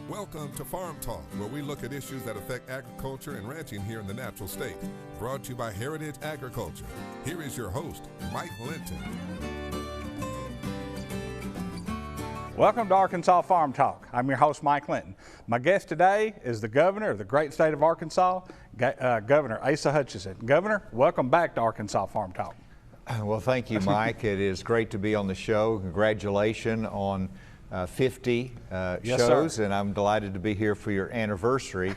Welcome to Farm Talk, where we look at issues that affect agriculture and ranching here in the natural state. Brought to you by Heritage Agriculture. Here is your host, Mike Linton. Welcome to Arkansas Farm Talk. I'm your host, Mike Linton. My guest today is the governor of the great state of Arkansas, Governor Asa Hutchinson. Governor, welcome back to Arkansas Farm Talk. Well, thank you, Mike. It is great to be on the show. Congratulations on 50 Yes, shows, sir. and I'm delighted to be here for your anniversary.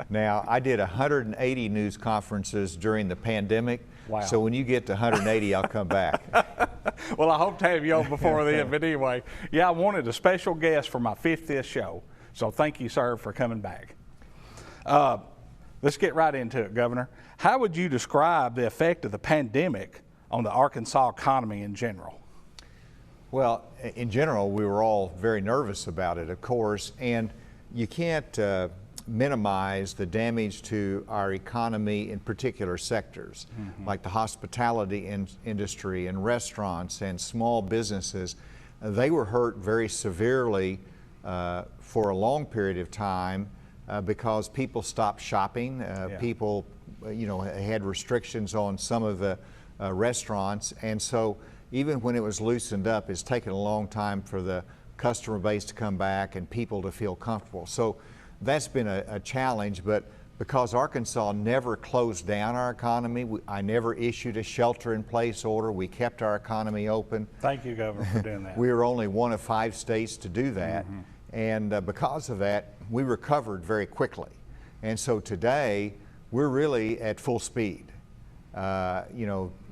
Now, I did 180 news conferences during the pandemic. Wow. So when you get to 180, I'll come back. Well, I hope to have you on before then, but anyway, yeah, I wanted a special guest for my 50th show, so thank you, sir, for coming back. Let's get right into it, Governor. How would you describe the effect of the pandemic on the Arkansas economy in general? Well, in general, we were all very nervous about it, of course, and you can't minimize the damage to our economy in particular sectors, like the hospitality industry and restaurants and small businesses. They were hurt very severely for a long period of time because people stopped shopping. People, had restrictions on some of the restaurants, and so even when it was loosened up, it's taken a long time for the customer base to come back and people to feel comfortable. So that's been a challenge, but because Arkansas never closed down our economy, I never issued a shelter-in-place order. We kept our economy open. Thank you, Governor, for doing that. We were only one of 5 states to do that, and because of that, we recovered very quickly. And so today, we're really at full speed.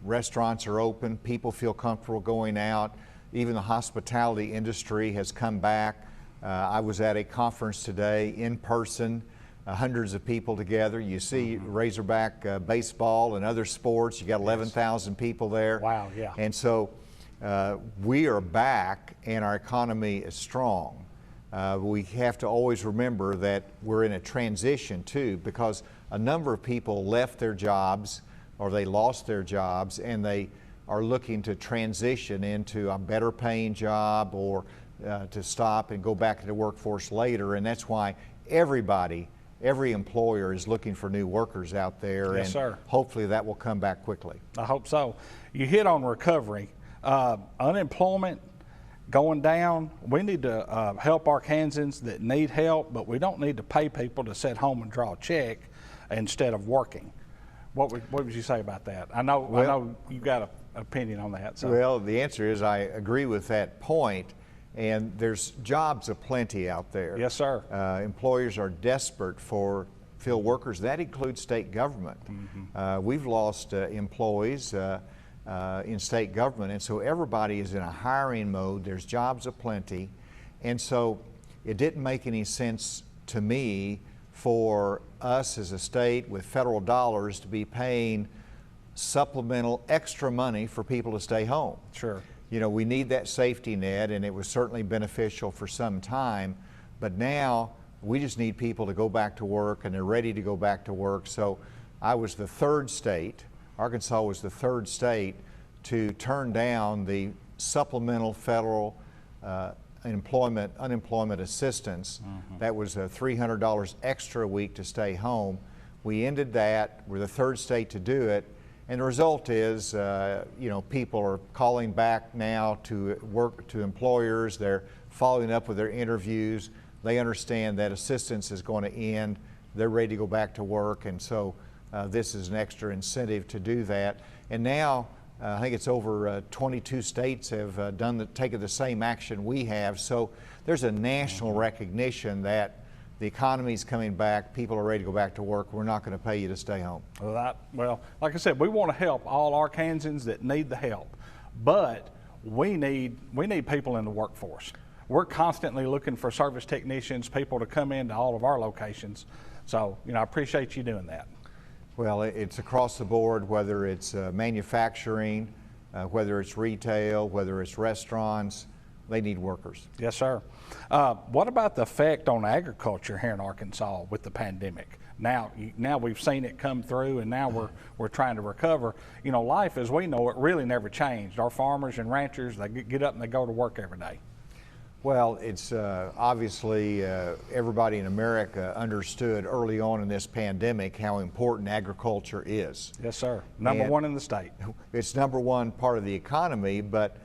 Restaurants are open, people feel comfortable going out. Even the hospitality industry has come back. I was at a conference today in person, hundreds of people together. You see Razorback baseball and other sports, you got 11,000 people there. Wow, yeah. And so we are back and our economy is strong. We have to always remember that we're in a transition too, because a number of people left their jobs or they lost their jobs and they are looking to transition into a better paying job or to stop and go back to the workforce later. And that's why every employer is looking for new workers out there. Yes, and sir. Hopefully that will come back quickly. I hope so. You hit on recovery. Unemployment going down. We need to help Arkansans that need help, but we don't need to pay people to sit home and draw a check instead of working. What would you say about that? I know you got an opinion on that. So. Well, the answer is I agree with that point, and there's jobs aplenty out there. Yes, sir. Employers are desperate for field workers. That includes state government. We've lost employees in state government, and so everybody is in a hiring mode. There's jobs aplenty, and so it didn't make any sense to me for us as a state with federal dollars to be paying supplemental extra money for people to stay home. Sure. We need that safety net, and it was certainly beneficial for some time, but now we just need people to go back to work, and they're ready to go back to work. So I was the third state, Arkansas was the third state to turn down the supplemental federal unemployment assistance. That was $300 extra a week to stay home. We ended that. We're the third state to do it, and the result is people are calling back now to work, to employers. They're following up with their interviews. They understand that assistance is going to end. They're ready to go back to work, and so this is an extra incentive to do that. And now I think it's over 22 states have taken the same action we have. So there's a national recognition that the economy is coming back. People are ready to go back to work. We're not going to pay you to stay home. Well, like I said, we want to help all Arkansans that need the help, but we need people in the workforce. We're constantly looking for service technicians, people to come into all of our locations. So, I appreciate you doing that. Well, it's across the board, whether it's manufacturing, whether it's retail, whether it's restaurants, they need workers. Yes, sir. What about the effect on agriculture here in Arkansas with the pandemic? Now we've seen it come through, and now we're trying to recover. Life as we know it really never changed. Our farmers and ranchers, they get up and they go to work every day. Well, it's obviously everybody in America understood early on in this pandemic how important agriculture is. Yes, sir. Number one in the state. It's number one part of the economy, but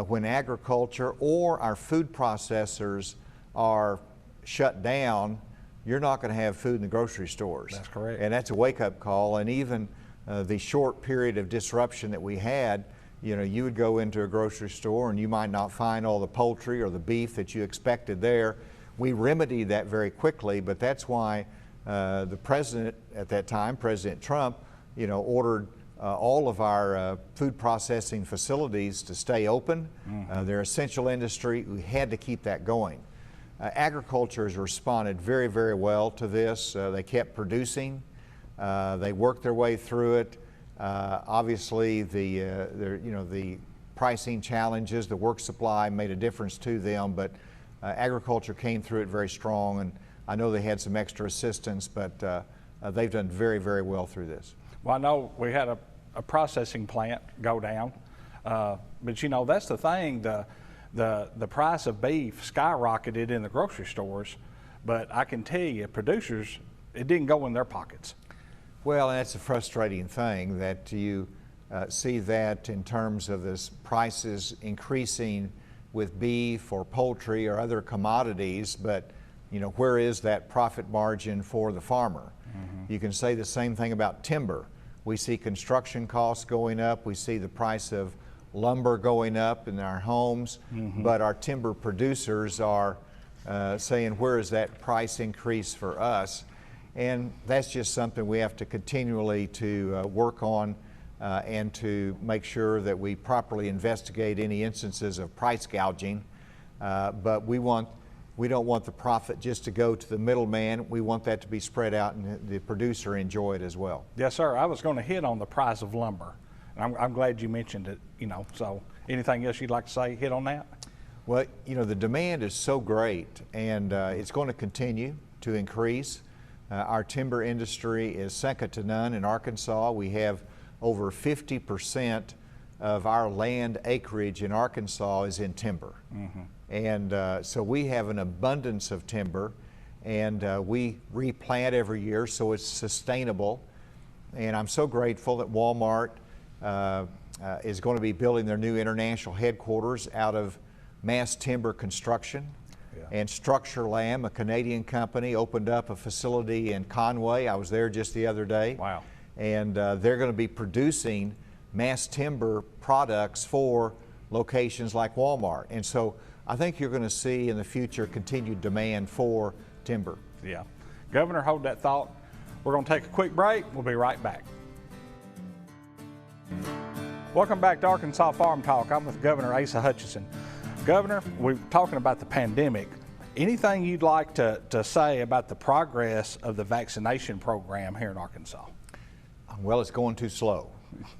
when agriculture or our food processors are shut down, you're not going to have food in the grocery stores. That's correct. And that's a wake-up call. And even the short period of disruption that we had, you know, you would go into a grocery store and you might not find all the poultry or the beef that you expected there. We remedied that very quickly, but that's why the president at that time, President Trump, you know, ordered all of our food processing facilities to stay open. They're essential industry. We had to keep that going. Agriculture has responded very, very well to this. They kept producing. They worked their way through it. Obviously, the pricing challenges, the work supply made a difference to them, but agriculture came through it very strong, and I know they had some extra assistance, but they've done very, very well through this. Well, I know we had a processing plant go down, but you know, that's the thing, the price of beef skyrocketed in the grocery stores, but I can tell you, producers, it didn't go in their pockets. Well, and that's a frustrating thing that you see that in terms of this prices increasing with beef or poultry or other commodities, but you know, where is that profit margin for the farmer? You can say the same thing about timber. We see construction costs going up, we see the price of lumber going up in our homes, but our timber producers are saying, where is that price increase for us? And that's just something we have to continually to work on and to make sure that we properly investigate any instances of price gouging. But we don't want the profit just to go to the middleman. We want that to be spread out and the producer enjoy it as well. Yes, sir. I was going to hit on the price of lumber. I'm glad you mentioned it, you know, so anything else you'd like to say, hit on that? Well, you know, the demand is so great, and it's going to continue to increase. Our timber industry is second to none in Arkansas. We have over 50% of our land acreage in Arkansas is in timber. And so we have an abundance of timber, and we replant every year, so it's sustainable. And I'm so grateful that Walmart is going to be building their new international headquarters out of mass timber construction. And Structure Lamb, a Canadian company, opened up a facility in Conway. I was there just the other day. Wow. And they're going to be producing mass timber products for locations like Walmart. And so I think you're going to see in the future continued demand for timber. Yeah. Governor, hold that thought. We're going to take a quick break. We'll be right back. Welcome back to Arkansas Farm Talk. I'm with Governor Asa Hutchinson. Governor, we're talking about the pandemic. Anything you'd like to say about the progress of the vaccination program here in Arkansas? Well, it's going too slow.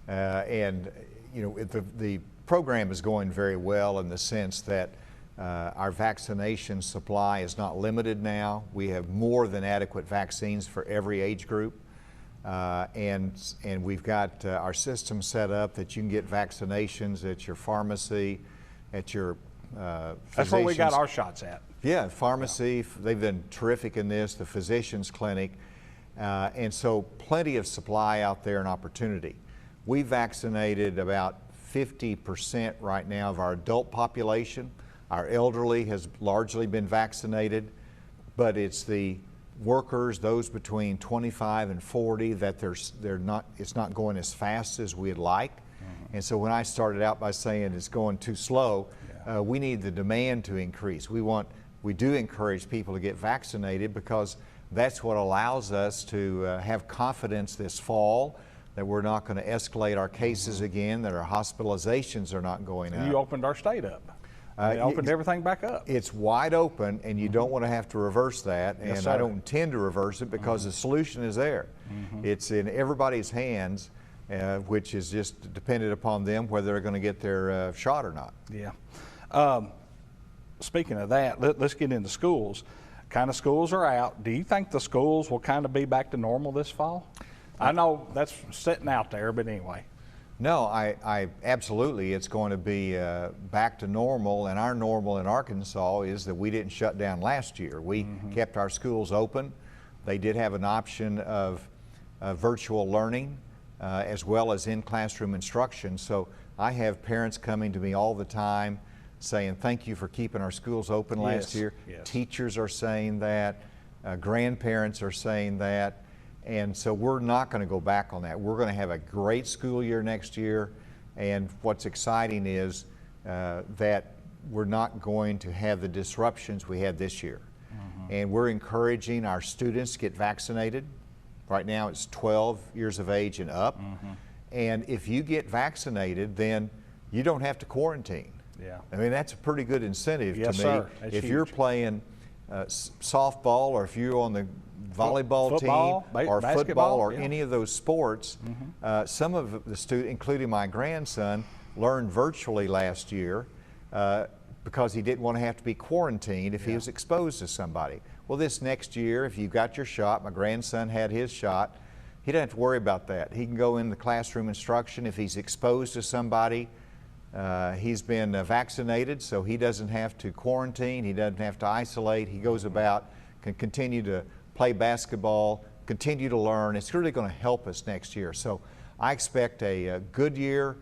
And, you know, the program is going very well in the sense that our vaccination supply is not limited now. We have more than adequate vaccines for every age group. And we've got our system set up that you can get vaccinations at your pharmacy, at your That's where we got our shots at. Yeah, pharmacy, they've been terrific in this, the physician's clinic, and so plenty of supply out there and opportunity. We vaccinated about 50% right now of our adult population. Our elderly has largely been vaccinated, but it's the workers, those between 25 and 40, that it's not going as fast as we'd like. And so when I started out by saying it's going too slow, we need the demand to increase. We do encourage people to get vaccinated because that's what allows us to have confidence this fall that we're not going to escalate our cases again, that our hospitalizations are not going up. You opened our state up. They opened everything back up. It's wide open, and you don't want to have to reverse that, Yes, and sir. I don't intend to reverse it because the solution is there. It's in everybody's hands, which is just dependent upon them whether they're going to get their shot or not. Yeah. Speaking of that, let's get into schools. Kind of schools are out. Do you think the schools will kind of be back to normal this fall? I know that's sitting out there, but anyway. No, I absolutely, it's going to be back to normal, and our normal in Arkansas is that we didn't shut down last year. We kept our schools open. They did have an option of virtual learning as well as in-classroom instruction. So I have parents coming to me all the time saying, thank you for keeping our schools open last year. Yes. Teachers are saying that, grandparents are saying that. And so we're not going to go back on that. We're going to have a great school year next year. And what's exciting is that we're not going to have the disruptions we had this year. And we're encouraging our students to get vaccinated. Right now it's 12 years of age and up. And if you get vaccinated, then you don't have to quarantine. Yeah. I mean, that's a pretty good incentive Yes, to me. sir. That's if huge. you're playing softball, or if you're on the volleyball Football, team or basketball, football or yeah. any of those sports, some of the students, including my grandson, learned virtually last year because he didn't want to have to be quarantined if he was exposed to somebody. Well, this next year, if you got your shot, my grandson had his shot, he doesn't have to worry about that. He can go in the classroom instruction. If he's exposed to somebody, he's been vaccinated, so he doesn't have to quarantine, he doesn't have to isolate. He goes about, can continue to play basketball, continue to learn. It's really going to help us next year. So I expect a good year.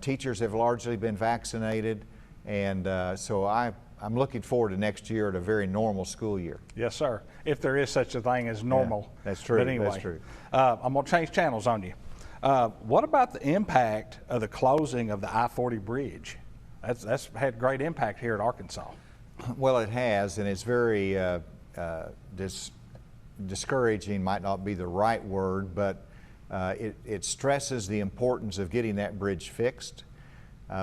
Teachers have largely been vaccinated, and so I'm looking forward to next year at a very normal school year. Yes, sir. If there is such a thing as normal. Yeah, that's true. But anyway, That's true. I'm going to change channels on you. What about the impact of the closing of the I-40 bridge? That's had great impact here at Arkansas. Well, it has, and it's very discouraging, might not be the right word, but it stresses the importance of getting that bridge fixed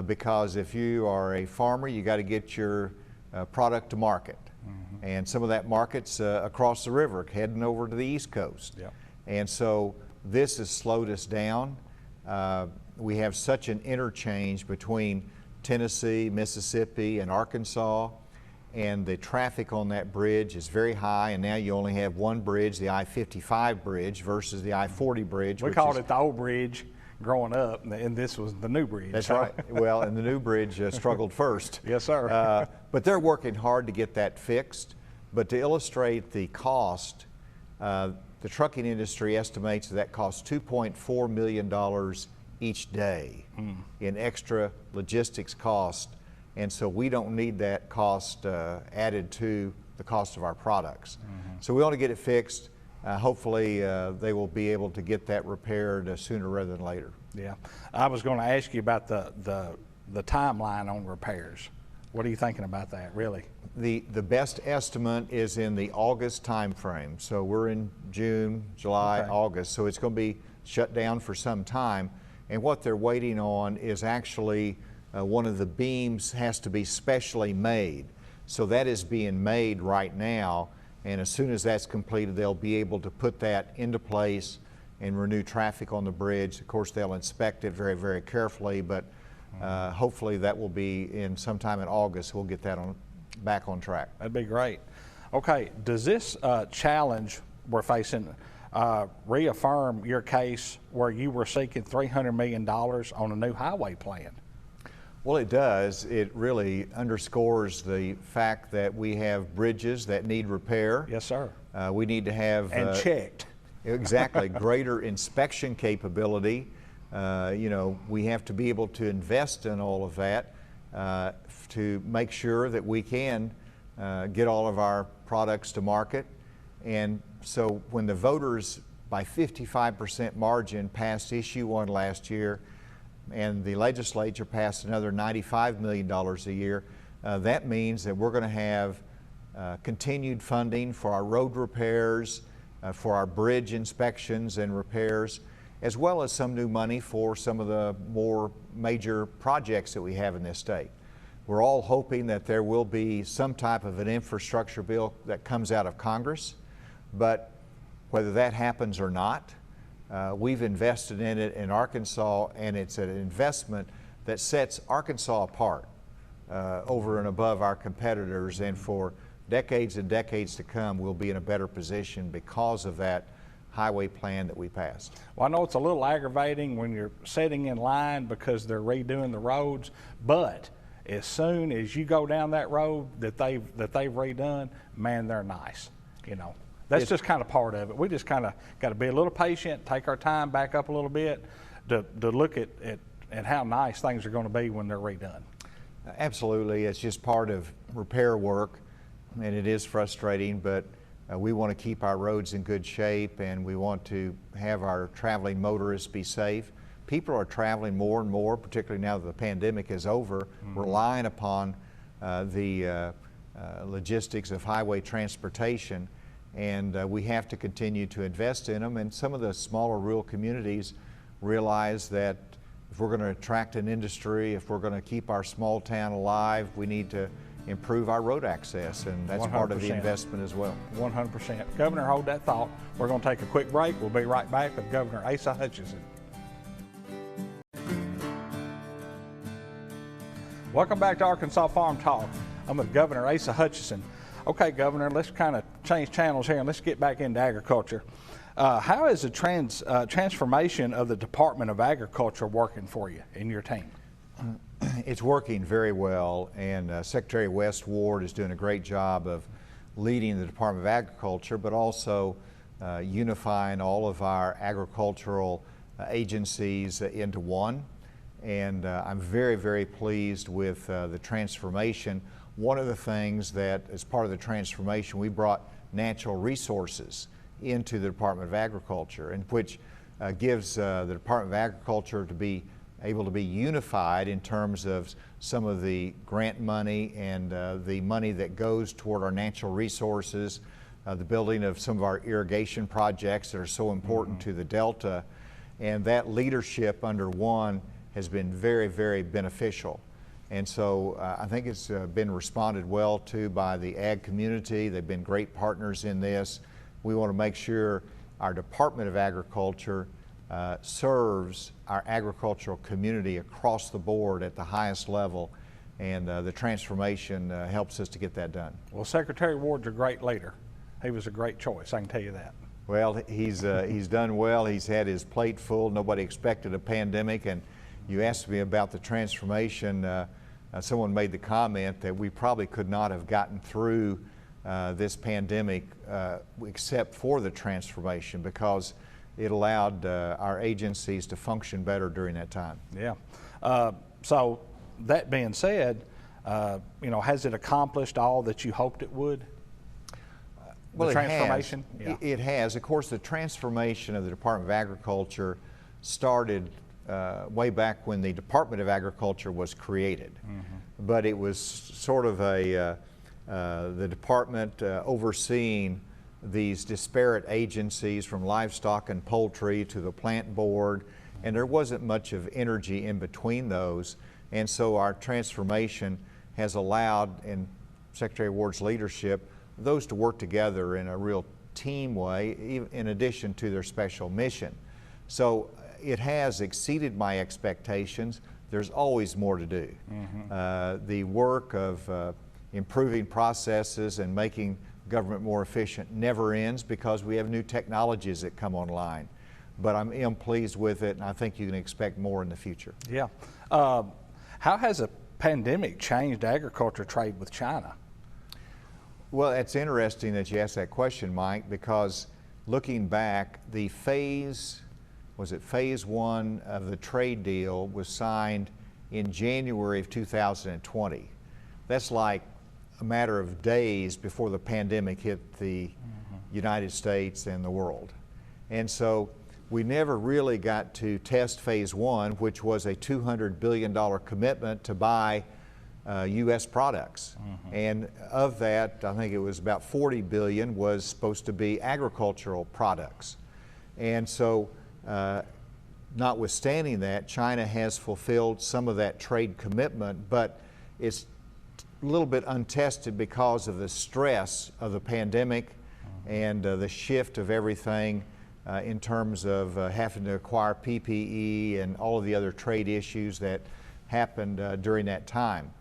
because if you are a farmer, you got to get your product to market. And some of that market's across the river, heading over to the East Coast. Yep. And so this has slowed us down. We have such an interchange between Tennessee, Mississippi, and Arkansas, and the traffic on that bridge is very high, and now you only have one bridge, the I-55 bridge versus the I-40 bridge. We called it the old bridge growing up, and this was the new bridge. That's right. Well, and the new bridge struggled first. Yes, sir. But they're working hard to get that fixed. But to illustrate the cost, the trucking industry estimates that costs $2.4 million each day in extra logistics cost. And so we don't need that cost added to the cost of our products. So we want to get it fixed. Hopefully they will be able to get that repaired sooner rather than later. Yeah. I was going to ask you about the timeline on repairs. What are you thinking about that, really? The best estimate is in the August time frame. So we're in June, July, Okay. August. So it's going to be shut down for some time. And what they're waiting on is actually one of the beams has to be specially made. So that is being made right now. And as soon as that's completed, they'll be able to put that into place and renew traffic on the bridge. Of course, they'll inspect it very, very carefully, but hopefully that will be in sometime in August. We'll get that back on track. That'd be great. Okay, does this challenge we're facing reaffirm your case where you were seeking $300 million on a new highway plan? Well, it does. It really underscores the fact that we have bridges that need repair. Yes, sir. We need to have And checked. Exactly, greater inspection capability. You know, we have to be able to invest in all of that to make sure that we can get all of our products to market. And so when the voters by 55% margin passed issue 1 last year, and the legislature passed another $95 million a year, that means that we're going to have continued funding for our road repairs, for our bridge inspections and repairs, as well as some new money for some of the more major projects that we have in this state. We're all hoping that there will be some type of an infrastructure bill that comes out of Congress, but whether that happens or not, we've invested in it in Arkansas, and it's an investment that sets Arkansas apart over and above our competitors, and for decades and decades to come we'll be in a better position because of that highway plan that we passed. Well, I know it's a little aggravating when you're sitting in line because they're redoing the roads, but as soon as you go down that road that they've redone, man, they're nice. You know, that's just kind of part of it. We just kind of got to be a little patient, take our time, back up a little bit to look at how nice things are going to be when they're redone. Absolutely, it's just part of repair work, and it is frustrating, but we want to keep our roads in good shape, and we want to have our traveling motorists be safe. People are traveling more and more, particularly now that the pandemic is over, relying upon the logistics of highway transportation, and we have to continue to invest in them. And some of the smaller rural communities realize that if we're going to attract an industry, if we're going to keep our small town alive, we need to improve our road access, and that's 100%. Part of the investment as well. 100%. Governor, hold that thought. We're going to take a quick break. We'll be right back with Governor Asa Hutchinson. Welcome back to Arkansas Farm Talk. I'm with Governor Asa Hutchinson. Okay, Governor, let's kind of change channels here and let's get back into agriculture. How is the transformation of the Department of Agriculture working for you and your team? It's working very well, and Secretary West Ward is doing a great job of leading the Department of Agriculture, but also unifying all of our agricultural agencies into one. And I'm very, very pleased with the transformation. One of the things that, as part of the transformation, we brought natural resources into the Department of Agriculture, and which gives the Department of Agriculture to be able to be unified in terms of some of the grant money and the money that goes toward our natural resources, the building of some of our irrigation projects that are so important to the Delta. And that leadership under one has been very, very beneficial. And so I think it's been responded well to by the ag community. They've been great partners in this. We want to make sure our Department of Agriculture serves our agricultural community across the board at the highest level, and the transformation helps us to get that done. Well, Secretary Ward's a great leader. He was a great choice, I can tell you that. Well, he's done well. He's had his plate full. Nobody expected a pandemic, and you asked me about the transformation. Someone made the comment that we probably could not have gotten through this pandemic except for the transformation, because it allowed our agencies to function better during that time. Yeah. So that being said, you know, has it accomplished all that you hoped it would? Well, the transformation? Yeah. It has. Of course, the transformation of the Department of Agriculture started way back when the Department of Agriculture was created. But it was sort of the department overseeing these disparate agencies, from livestock and poultry to the plant board, and there wasn't much of energy in between those. And so our transformation has allowed, in Secretary Ward's leadership, those to work together in a real team way, in addition to their special mission. So it has exceeded my expectations. There's always more to do. The work of improving processes and making government more efficient never ends, because we have new technologies that come online. But I'm pleased with it, and I think you can expect more in the future. Yeah. How has a pandemic changed agriculture trade with China? Well, it's interesting that you asked that question, Mike, because looking back, the phase 1 of the trade deal was signed in January of 2020. That's like a matter of days before the pandemic hit the United States and the world. And so we never really got to test phase 1, which was a $200 billion commitment to buy U.S. products. And of that, I think it was about $40 billion was supposed to be agricultural products. And so notwithstanding that, China has fulfilled some of that trade commitment, but it's a little bit untested because of the stress of the pandemic and the shift of everything in terms of having to acquire PPE and all of the other trade issues that happened during that time.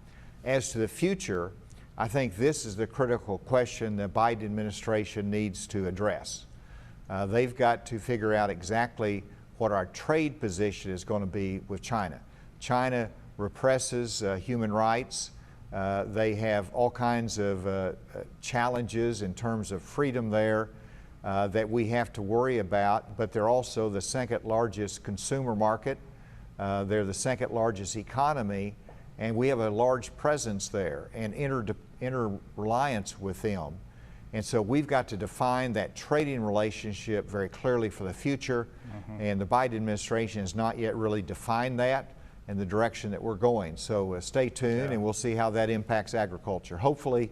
As to the future, I think this is the critical question the Biden administration needs to address. They've got to figure out exactly what our trade position is going to be with China. China represses human rights. They have all kinds of challenges in terms of freedom there that we have to worry about, but they're also the second largest consumer market. They're the second largest economy, and we have a large presence there and interreliance with them. And so we've got to define that trading relationship very clearly for the future, and the Biden administration has not yet really defined that and the direction that we're going. So stay tuned, and we'll see how that impacts agriculture. Hopefully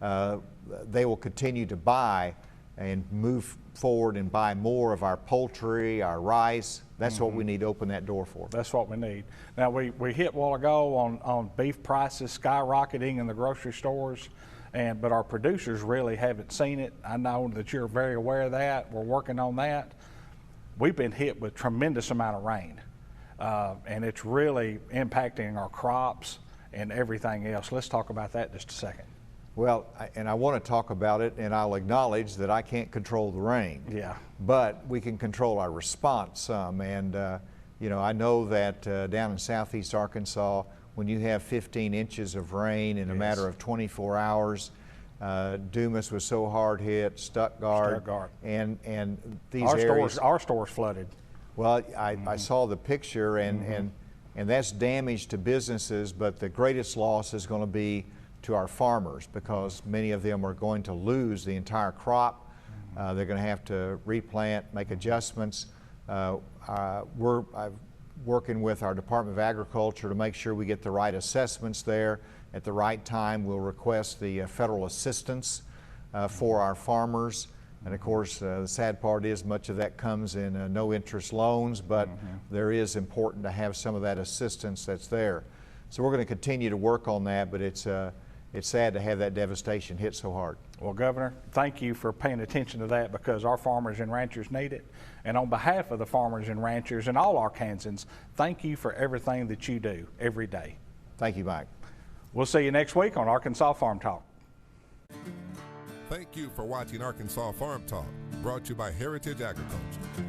they will continue to buy and move forward and buy more of our poultry, our rice. That's what we need to open that door for. That's what we need. Now, we hit a while ago on beef prices skyrocketing in the grocery stores, but our producers really haven't seen it. I know that you're very aware of that. We're working on that. We've been hit with tremendous amount of rain, and it's really impacting our crops and everything else. Let's talk about that just a second. Well, and I want to talk about it, and I'll acknowledge that I can't control the rain. Yeah. But we can control our response some. And, you know, I know that down in southeast Arkansas, when you have 15 inches of rain in a matter of 24 hours, Dumas was so hard hit, Stuttgart. And these areas. Our stores flooded. Well, I saw the picture, and that's damage to businesses, but the greatest loss is going to be to our farmers, because many of them are going to lose the entire crop. They're going to have to replant, make adjustments. We're working with our Department of Agriculture to make sure we get the right assessments there at the right time. We'll request the federal assistance for our farmers. And of course, the sad part is much of that comes in no interest loans, but there is important to have some of that assistance that's there. So we're going to continue to work on that, but it's sad to have that devastation hit so hard. Well, Governor, thank you for paying attention to that, because our farmers and ranchers need it. And on behalf of the farmers and ranchers and all Arkansans, thank you for everything that you do every day. Thank you, Mike. We'll see you next week on Arkansas Farm Talk. Thank you for watching Arkansas Farm Talk, brought to you by Heritage Agriculture.